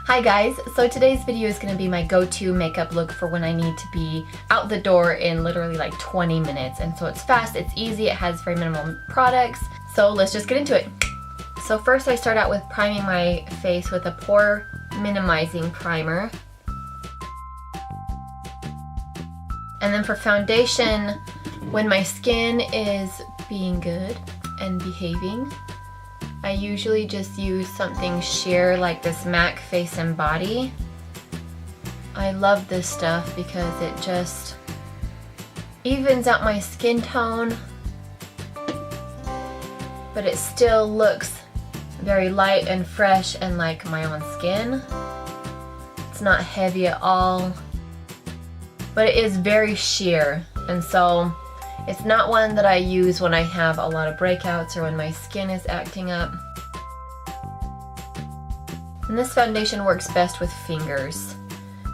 Hi guys, so today's video is going to be my go-to makeup look for when I need to be out the door in literally like 20 minutes. And so it's fast, it's easy, it has very minimal products. So let's just get into it. So first I start out with priming my face with a pore minimizing primer. And then for foundation, when my skin is being good and behaving, I usually just use something sheer like this MAC Face and Body. I love this stuff because it just evens out my skin tone, but it still looks very light and fresh and like my own skin. It's not heavy at all, but it is very sheer, and so it's not one that I use when I have a lot of breakouts or when my skin is acting up. And this foundation works best with fingers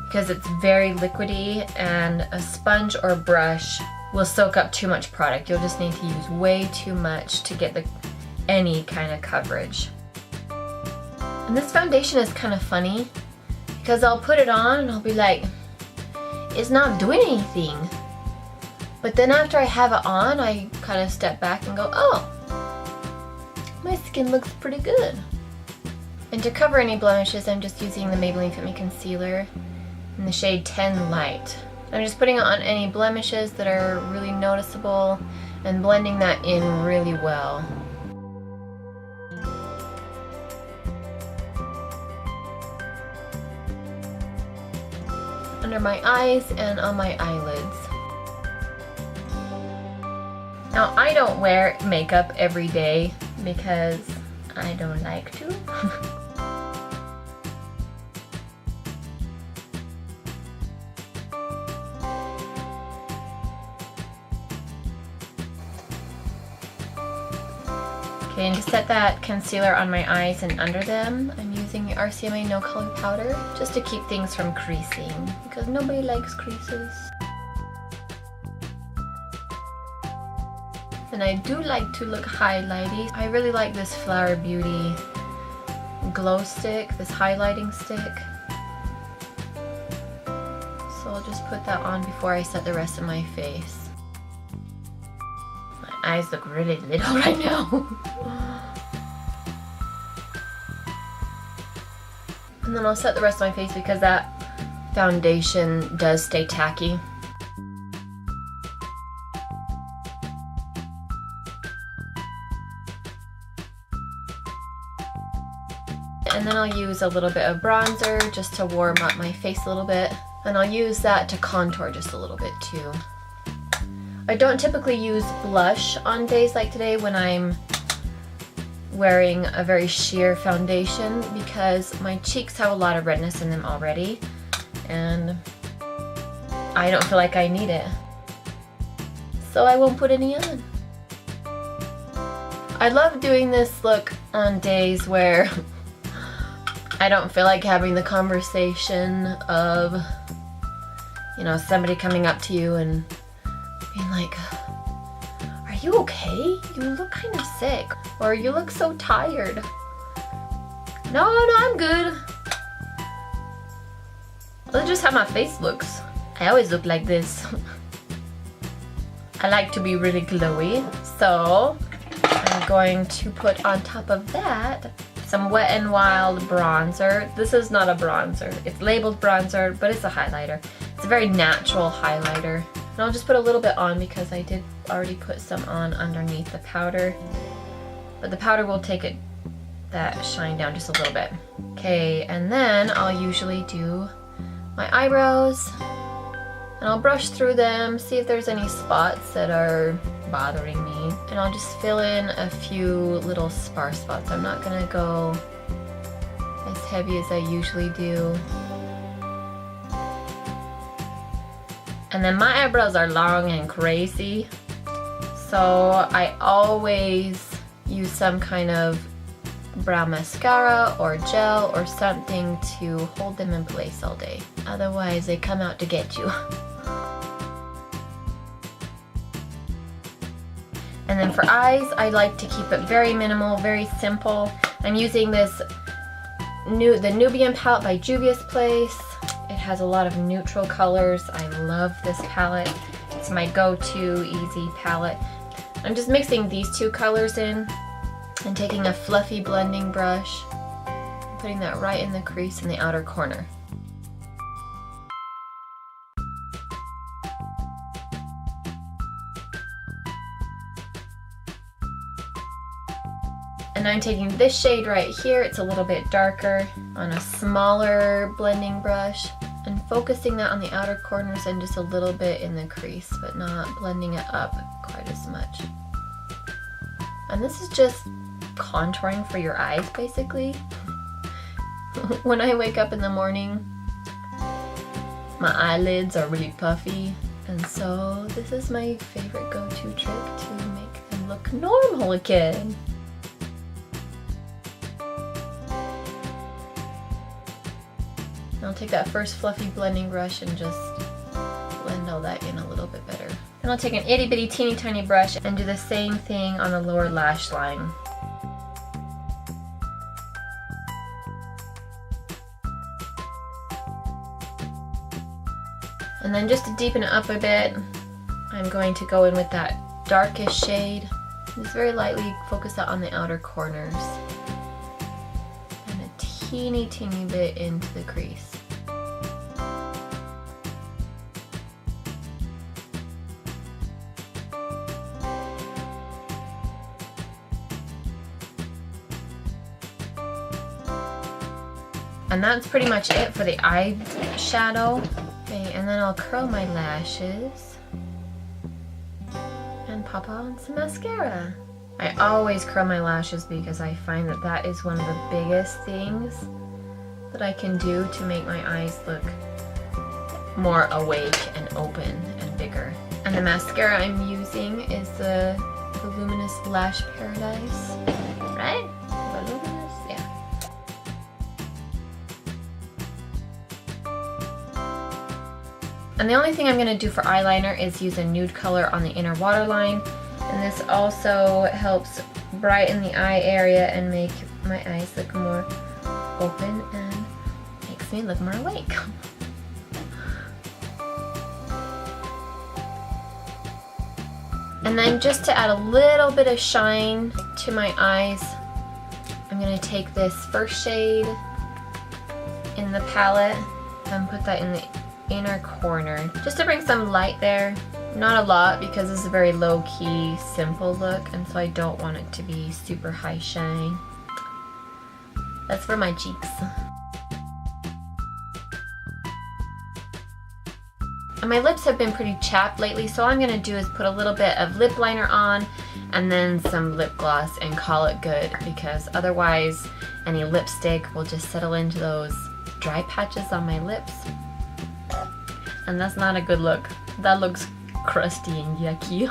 because it's very liquidy, and a sponge or brush will soak up too much product. You'll just need to use way too much to get any kind of coverage. And this foundation is kind of funny because I'll put it on and I'll be like, it's not doing anything. But then after I have it on, I kind of step back and go, oh, my skin looks pretty good. And to cover any blemishes, I'm just using the Maybelline Fit Me Concealer in the shade 10 Light. I'm just putting it on any blemishes that are really noticeable and blending that in really well. Under my eyes and on my eyelids. Now, I don't wear makeup every day because I don't like to. Okay, and to set that concealer on my eyes and under them, I'm using the RCMA No Color Powder just to keep things from creasing because nobody likes creases. And I do like to look highlighty. I really like this Flower Beauty glow stick, this highlighting stick. So I'll just put that on before I set the rest of my face. My eyes look really little right now. And then I'll set the rest of my face because that foundation does stay tacky. And then I'll use a little bit of bronzer just to warm up my face a little bit. And I'll use that to contour just a little bit too. I don't typically use blush on days like today when I'm wearing a very sheer foundation because my cheeks have a lot of redness in them already and I don't feel like I need it. So I won't put any on. I love doing this look on days where I don't feel like having the conversation of, you know, somebody coming up to you and being like, are you okay? You look kind of sick. Or you look so tired. No, I'm good. That's just how my face looks. I always look like this. I like to be really glowy. So I'm going to put on top of that some Wet n Wild bronzer. This is not a bronzer. It's labeled bronzer, but it's a highlighter. It's a very natural highlighter. And I'll just put a little bit on because I did already put some on underneath the powder. But the powder will take that shine down just a little bit. Okay, and then I'll usually do my eyebrows. And I'll brush through them, see if there's any spots that are bothering me. And I'll just fill in a few little sparse spots. I'm not gonna go as heavy as I usually do. And then my eyebrows are long and crazy, so I always use some kind of brow mascara or gel or something to hold them in place all day. Otherwise, they come out to get you. And then for eyes, I like to keep it very minimal, very simple. I'm using this the Nubian palette by Juvia's Place. It has a lot of neutral colors. I love this palette. It's my go-to easy palette. I'm just mixing these two colors in and taking a fluffy blending brush, putting that right in the crease in the outer corner. And I'm taking this shade right here, it's a little bit darker, on a smaller blending brush, and focusing that on the outer corners and just a little bit in the crease, but not blending it up quite as much. And this is just contouring for your eyes, basically. When I wake up in the morning, my eyelids are really puffy, and so this is my favorite go-to trick to make them look normal again. I'll take that first fluffy blending brush and just blend all that in a little bit better. And I'll take an itty bitty teeny tiny brush and do the same thing on the lower lash line. And then just to deepen it up a bit, I'm going to go in with that darkest shade. Just very lightly focus that on the outer corners. And a teeny bit into the crease. And that's pretty much it for the eyeshadow. Okay, and then I'll curl my lashes and pop on some mascara. I always curl my lashes because I find that that is one of the biggest things that I can do to make my eyes look more awake and open and bigger. And the mascara I'm using is the Voluminous Lash Paradise, right? Voluminous, yeah. And the only thing I'm going to do for eyeliner is use a nude color on the inner waterline. And this also helps brighten the eye area and make my eyes look more open and makes me look more awake. And then just to add a little bit of shine to my eyes, I'm going to take this first shade in the palette and put that in the inner corner just to bring some light there. Not a lot because this is a very low-key, simple look, and so I don't want it to be super high shine. That's for my cheeks. And my lips have been pretty chapped lately, so all I'm going to do is put a little bit of lip liner on and then some lip gloss and call it good, because otherwise any lipstick will just settle into those dry patches on my lips. And that's not a good look. That looks crusty and yucky.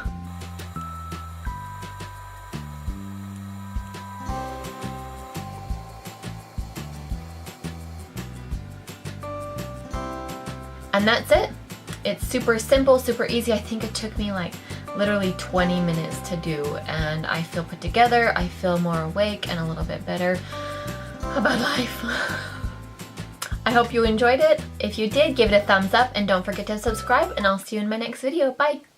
And that's it. It's super simple, super easy. I think it took me like literally 20 minutes to do, and I feel put together, I feel more awake and a little bit better about life. I hope you enjoyed it. If you did, give it a thumbs up and don't forget to subscribe, and I'll see you in my next video. Bye!